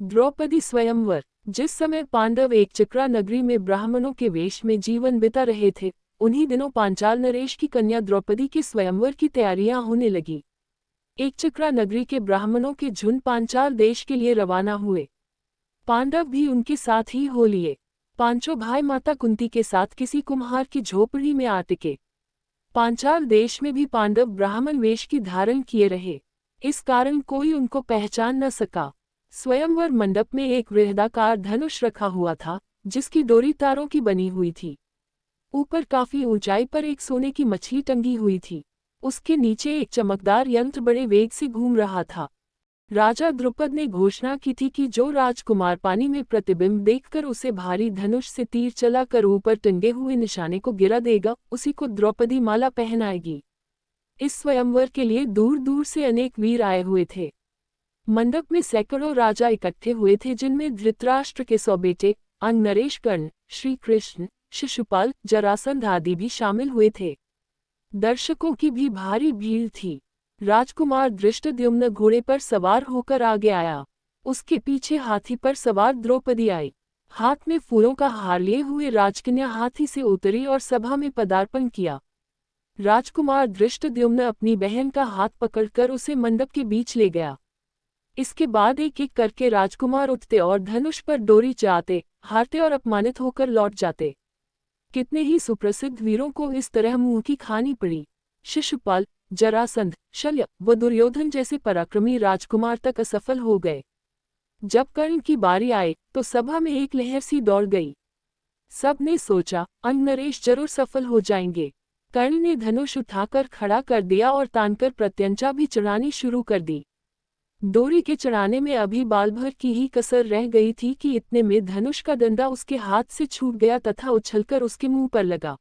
द्रौपदी स्वयंवर। जिस समय पांडव एक चक्रा नगरी में ब्राह्मणों के वेश में जीवन बिता रहे थे, उन्हीं दिनों पांचाल नरेश की कन्या द्रौपदी के स्वयंवर की तैयारियां होने लगी। एक चक्रा नगरी के ब्राह्मणों के झुंड पांचाल देश के लिए रवाना हुए। पांडव भी उनके साथ ही हो लिए। पांचों भाई माता कुंती के साथ किसी कुम्हार की झोपड़ी में आ टिके। पांचाल देश में भी पांडव ब्राह्मण वेश की धारण किए रहे, इस कारण कोई उनको पहचान न सका। स्वयंवर मंडप में एक वृहदाकार धनुष रखा हुआ था, जिसकी डोरी तारों की बनी हुई थी। ऊपर काफी ऊंचाई पर एक सोने की मछली टंगी हुई थी। उसके नीचे एक चमकदार यंत्र बड़े वेग से घूम रहा था। राजा द्रुपद ने घोषणा की थी कि जो राजकुमार पानी में प्रतिबिंब देखकर उसे भारी धनुष से तीर चलाकर ऊपर टंगे हुए निशाने को गिरा देगा, उसी को द्रौपदी माला पहनाएगी। इस स्वयंवर के लिए दूर दूर से अनेक वीर आए हुए थे। मंडप में सैकड़ों राजा इकट्ठे हुए थे, जिनमें धृतराष्ट्र के 100 बेटे, अंग नरेश, कर्ण, श्री कृष्ण, शिशुपाल, जरासंध आदि भी शामिल हुए थे। दर्शकों की भी भारी भीड़ थी। राजकुमार धृष्टद्युम्न घोड़े पर सवार होकर आगे आया। उसके पीछे हाथी पर सवार द्रौपदी आई। हाथ में फूलों का हार लिए हुए राजकन्या हाथी से उतरी और सभा में पदार्पण किया। राजकुमार धृष्टद्युम्न अपनी बहन का हाथ पकड़कर उसे मंडप के बीच ले गया। इसके बाद एक एक करके राजकुमार उठते और धनुष पर डोरी चाहते, हारते और अपमानित होकर लौट जाते। कितने ही सुप्रसिद्ध वीरों को इस तरह मुंह की खानी पड़ी। शिशुपाल, जरासंध, शल्य व दुर्योधन जैसे पराक्रमी राजकुमार तक असफल हो गए। जब कर्ण की बारी आई तो सभा में एक लहर सी दौड़ गई। सब ने सोचा अंग नरेश जरूर सफल हो जाएंगे। कर्ण ने धनुष उठाकर खड़ा कर दिया और तानकर प्रत्यंचा भी चढ़ानी शुरू कर दी। डोरी के चढ़ाने में अभी बाल भर की ही कसर रह गई थी कि इतने में धनुष का डंडा उसके हाथ से छूट गया तथा उछलकर उसके मुंह पर लगा।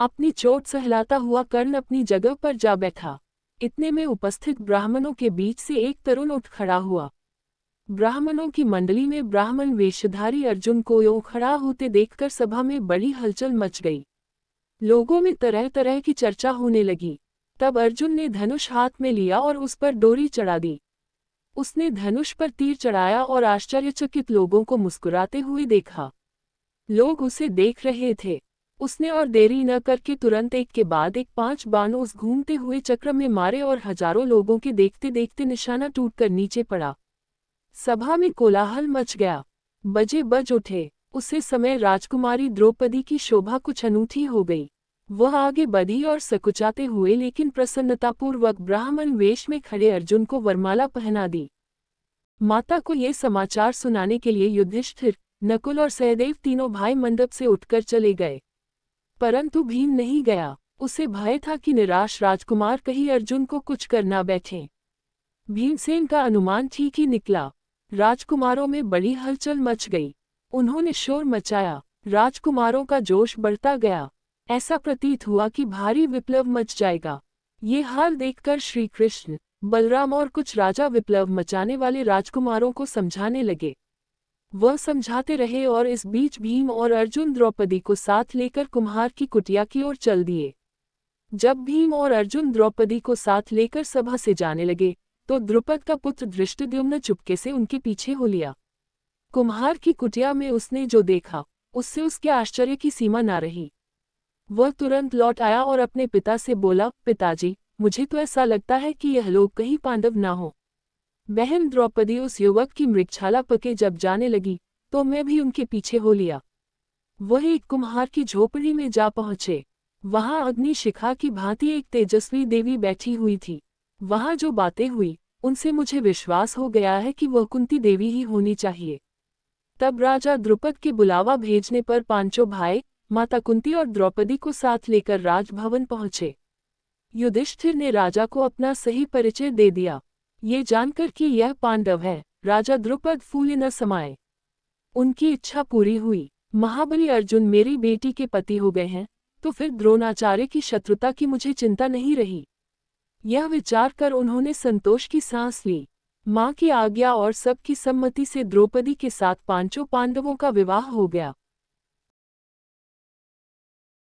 अपनी चोट सहलाता हुआ कर्ण अपनी जगह पर जा बैठा। इतने में उपस्थित ब्राह्मणों के बीच से एक तरुण उठ खड़ा हुआ। ब्राह्मणों की मंडली में ब्राह्मण वेशधारी अर्जुन को यूं खड़ा होते देखकर सभा में बड़ी हलचल मच गई। लोगों में तरह तरह की चर्चा होने लगी। तब अर्जुन ने धनुष हाथ में लिया और उस पर डोरी चढ़ा दी। उसने धनुष पर तीर चढ़ाया और आश्चर्यचकित लोगों को मुस्कुराते हुए देखा। लोग उसे देख रहे थे। उसने और देरी न करके तुरंत एक के बाद एक 5 बाण उस घूमते हुए चक्र में मारे और हजारों लोगों के देखते देखते निशाना टूटकर नीचे पड़ा। सभा में कोलाहल मच गया। बजे बज उठे। उसी समय राजकुमारी द्रौपदी की शोभा कुछ अनूठी हो गई। वह आगे बढ़ी और सकुचाते हुए लेकिन प्रसन्नतापूर्वक ब्राह्मण वेश में खड़े अर्जुन को वरमाला पहना दी। माता को ये समाचार सुनाने के लिए युधिष्ठिर, नकुल और सहदेव तीनों भाई मंडप से उठकर चले गए। परंतु भीम नहीं गया। उसे भय था कि निराश राजकुमार कहीं अर्जुन को कुछ कर ना बैठे। भीमसेन का अनुमान ठीक ही निकला। राजकुमारों में बड़ी हलचल मच गई। उन्होंने शोर मचाया। राजकुमारों का जोश बढ़ता गया। ऐसा प्रतीत हुआ कि भारी विप्लव मच जाएगा। ये हाल देखकर श्री कृष्ण, बलराम और कुछ राजा विप्लव मचाने वाले राजकुमारों को समझाने लगे। वह समझाते रहे और इस बीच भीम और अर्जुन द्रौपदी को साथ लेकर कुम्हार की कुटिया की ओर चल दिए। जब भीम और अर्जुन द्रौपदी को साथ लेकर सभा से जाने लगे तो द्रुपद का पुत्र धृष्टद्युम्न चुपके से उनके पीछे हो लिया। कुम्हार की कुटिया में उसने जो देखा, उससे उसके आश्चर्य की सीमा न रही। वह तुरंत लौट आया और अपने पिता से बोला, पिताजी, मुझे तो ऐसा लगता है कि यह लोग कहीं पांडव ना हो। बहन द्रौपदी उस युवक की मृगछाला पके जब जाने लगी तो मैं भी उनके पीछे हो लिया। वह एक कुम्हार की झोपड़ी में जा पहुंचे। वहां अग्नि शिखा की भांति एक तेजस्वी देवी बैठी हुई थी। वहां जो बातें हुई उनसे मुझे विश्वास हो गया है कि वह कुंती देवी ही होनी चाहिए। तब राजा द्रुपद के बुलावा भेजने पर पांचों भाई, माता कुंती और द्रौपदी को साथ लेकर राजभवन पहुंचे। युधिष्ठिर ने राजा को अपना सही परिचय दे दिया। ये जानकर कि यह पांडव है, राजा द्रुपद फूले न समाये। उनकी इच्छा पूरी हुई। महाबली अर्जुन मेरी बेटी के पति हो गए हैं तो फिर द्रोणाचार्य की शत्रुता की मुझे चिंता नहीं रही। यह विचार कर उन्होंने संतोष की सांस ली। मां की आज्ञा और सबकी सम्मति से द्रौपदी के साथ पांचों पांडवों का विवाह हो गया।